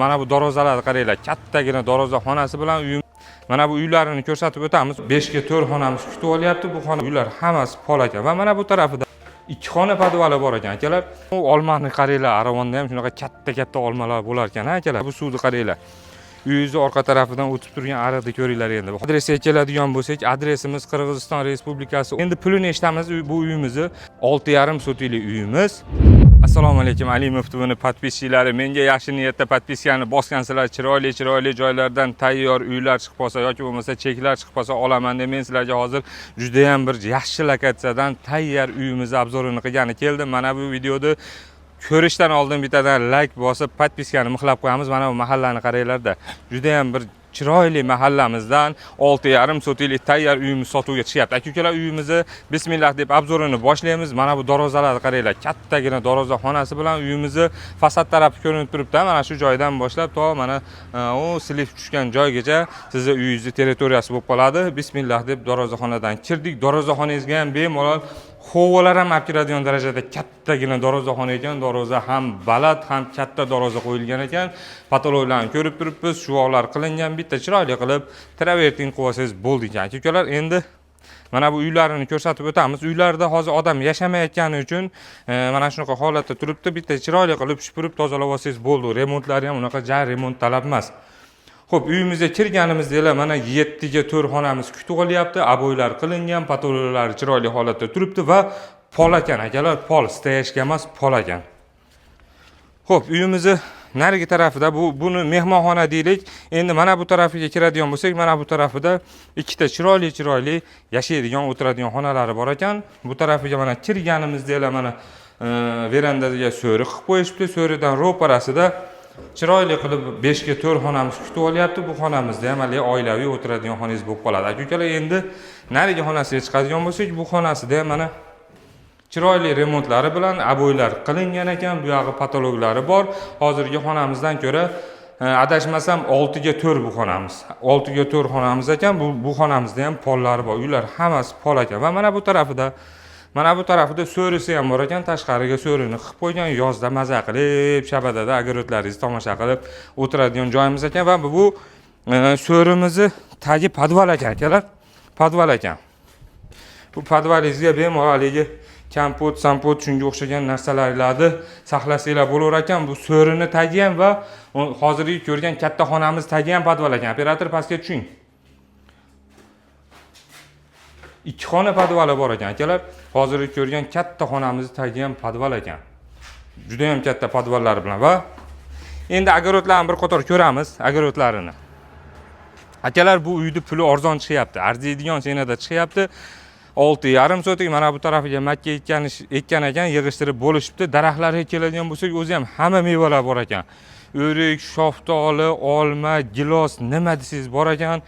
Mana bu darvozalarni qaranglar, kattagina darvozaxonasi bilan uyim. Mana bu uylarni ko'rsatib o'tamiz. 5 ga 4 xonamiz kutib olyapti. Bu xona uylar hammasi pol ekan va mana bu tarafida 2 xona podvali bor ekan akalar. Bu olmani qaranglar, Aravonda ham shunaqa katta olmalar bo'lar ekan akalar. Bu suvni qaranglar. Uyingizni orqa tarafidan o'tib turgan ariqni ko'ringlar endi. Adresga keladigan bo'lsak, adresimiz Qirg'iziston Respublikasi. Endi pulini eshitamiz. Bu uyimizni 6,5 sotiylik uyimiz. Assalomu alaykum Alimov TV'ning podpischilari. Menga yaxshi niyatda podpiskani bosgansizlar, chiroyli joylardan tayyor uylar chiqib qolsa yoki bo'lmasa cheklar chiqib qolsa olaman deb men sizlarga hozir juda ham bir yaxshi lokatsiyadan tayyor uyimizni obzorini qilgani keldim. Mana bu videoni ko'rishdan oldin bittadan like bosib, podpiskani mixlab qo'yamiz. Mana bu mahallani qaranglarda. Juda ham bir chiroyli mahallamizdan 6,5 sotiylik tayyor uyimiz sotuvga chiqyapti. Aka-ukalar, uyimizni bismillah deb obzorini boshlaymiz. Mana bu darvozalarni qaranglar, kattagina darvozaxonasi bilan uyimizni fasad tarafi ko'rinib turibdi. Mana shu joydan boshlab to mana o silif tushgan joygacha sizning uyingizni territoriyasi bo'lib qoladi. Bismillah deb darvozaxonadan kirdik. Darvozaxonangizga ham bemalol hovalar ham olib kiradigan darajada kattagina darvozaxona ekan. Darvoza ham baland, ham katta darvoza qo'yilgan ekan. Patologlarni ko'rib turibmiz. Shuvoqlar qilingan, bitta chiroyli qilib travertin qilib olsangiz bo'ldi ekan. Aka-ukalar, endi mana bu uylarni ko'rsatib o'tamiz. Uylarda hozir odam yashamayotgani uchun mana shunaqa holatda turibdi. Bitta chiroyli qilib supurib tozalab olsangiz bo'ldi. Remontlari ham unaqa jar remont talab emas. Xo'p, uyimizga kirganimizda mana 7 ga 4 xonamiz kutib olyapti. Aboylar qilingan, patologlar chiroyli holatda turibdi va pol ekan akalar, pol, steyashga emas, pol ekan. Xo'p, uyimizni narigi tarafida buni mehmonxona deylik. Endi mana bu tarafiga kiradigan bo'lsak, mana bu tarafida ikkita chiroyli yashaydigan, o'tiradigan xonalari bor ekan. Bu tarafiga mana kirganimizda mana verandaga so'ri qilib qo'yishibdi. So'ridan ro'parasida chiroyli qilib 5 ga 4 xonamiz kutib olyapti. Bu xonamizda ham hali oilaviy o'tiradigan xonangiz bo'lib qoladi. Aka-ukalar, endi narigi xonasiga chiqadigan bo'lsak, bu xonasida ham mana chiroyli remontlari bilan aboylar qilingan ekan. Bu yog'i patologlari bor. Hozirgi xonamizdan ko'ra adashmasam 6 ga 4 bu xonamiz. 6 ga 4 xonamiz ekan. Bu xonamizda ham pollari bor. Uylar hammasi pol ekan va mana bu tarafida so'risi ham bor ekan. Tashqariga so'rini qilib qo'ygan. Yozda maza qilib, shabadada огородlaringizni tomosha qilib o'tiradigan joyimiz ekan va bu so'rimizni tagi podval ekan akalar. Podval ekan. Bu podvalingizga bemalol kampot, sampot shunga o'xshagan narsalarni saqlasanglar bo'lar ekan. Bu so'rini tagi ham va hozirgi ko'rgan katta xonamiz tagi ham podval ekan. Operator pastga tushing. 2 xona podvali bor ekan akalar. Hozirgi ko'rgan katta xonamiz tagi ham podval ekan. Juda ham katta podvallari bilan va endi огородlarni bir qator ko'ramiz, огородlarini. Akalar, bu uyni puli arzon chiqyapti. Arziydigan senada chiqyapti. 6,5 sotik. Mana bu tarafiga makka ekkan ekan, yig'ishtirib bo'lishibdi. Daraxtlarga keladigan bo'lsak, o'zi ham hamma mevalar bor ekan. O'rik, shaftoli, olma, gilos, nima desangiz bor ekan.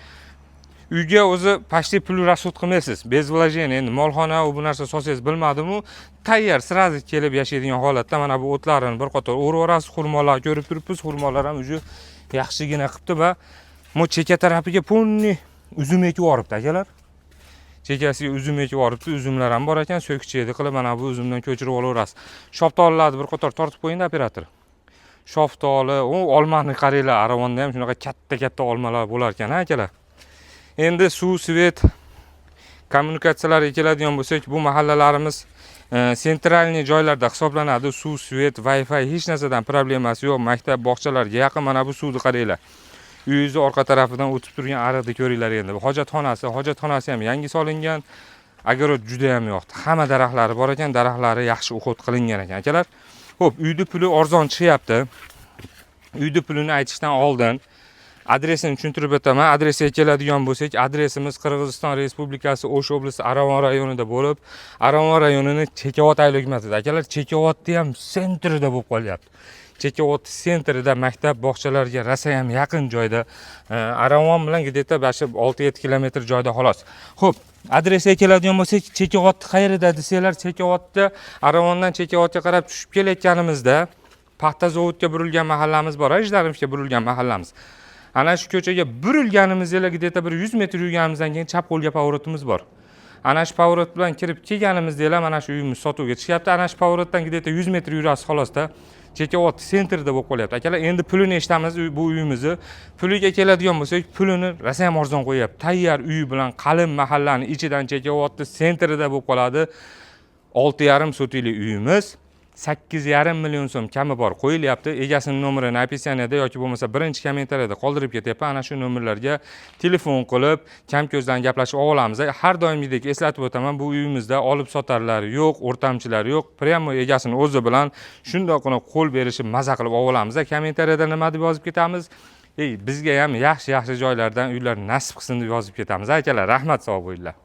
Uyga o'zi почти pul rasxod qilmaysiz. Bez vложения, endi molxona va bu narsa solsangiz bilmadim-u, tayyor sirazi kelib yashaydigan holatda mana bu o'tlarni bir qator o'raverasiz. Xurmolar ko'rib turibsiz. Xurmolar ham o'zi yaxshigina qilibdi va mo cheka tarafiga ponni uzum ekib yoribdi akalar. Chekasiga uzum ekib yoribdi. Uzumlar ham bor ekan. So'kcheydi qilib mana bu uzumdan ko'chirib olaverasiz. Shaftolilarni bir qator tortib qo'ying operator. Shaftoli, olmani qaranglar, Aravonda ham shunaqa katta olmalar bo'lar ekan akalar. Endi suv, svet, kommunikatsiyalarga keladigan bo'lsak, bu mahallalarimiz sentralniy joylarda hisoblanadi. Suv, svet, Wi-Fi hech narsadan problemasi yo'q. Maktab, bog'chalarga yaqin. Mana bu suvni qaranglar. Uyingizni orqa tarafidan o'tib turgan ariqni ko'ringlar endi. Hojatxonasi ham yangi solingan. Огород juda ham yoqdi. Hamma daraxtlari bor ekan, daraxtlari yaxshi o'xot qilingan ekan akalar. Xo'p, uyni puli arzon chiqyapti. Uyni pulini aytishdan oldin adresini tushuntirib o'taman. Adresga keladigan bo'lsak, adresimiz Qirg'iziston Respublikasi O'sh oblasti Aravon rayonida bo'lib, Aravon rayonining Chekavod aylanmasida. Akalar, Chekovodda ham sentrida bo'lib qolyapti. Chekavod sentrida maktab, bog'chalarga rosa ham yaqin joyda. Aravon bilan где-то 6-7 kilometr joyda xolos. Xo'p, adresga keladigan bo'lsak, Chekavod qayerida desanglar, Chekovodda Aravondan Chekovodga qarab tushib kelayotganimizda paxta zavodga burilgan mahallamiz bor, Ajdarovga burilgan mahallamiz. Ana shu ko'chaga burilganimizda где-то 100 metr yurganimizdan keyin chap qo'lga pavorotimiz bor. Ana shu pavorot bilan kirib kelganimizda mana shu uyimiz sotuvga chiqyapti. Ana shu pavorotdan где-то 100 metr yurasiz xolosda. Chekayotdi sentrda bo'lib qolyapti. Akalar, endi pulini eshitamiz bu uyimizni. Puliga keladigan bo'lsak, pulini rosa ham arzon qo'yapti. Tayyor uy bilan qalin mahallani ichidan Chekayotdi sentrida bo'lib qoladi. 6,5 sotiklik uyimiz. 8,5 million so'm kami bor qo'yilyapti. Egasining nomerini описаниеda yoki bo'lmasa birinchi kommentariyada qoldirib ketyapman. Ana shu nomerlarga telefon qilib, kam ko'zdan gaplashib olamiz. Har doimgidek eslatib o'taman, bu uyimizda olib sotarlar yo'q, o'rtamchilar yo'q. Prямо egasini o'zi bilan shundoqqina qo'l berishib maza qilib olamiz. Kommentariyada nima deb yozib ketamiz? Bizga ham yaxshi joylardan uylar nasib qilsin deb yozib ketamiz. Akalar, rahmat, sog' bo'linglar.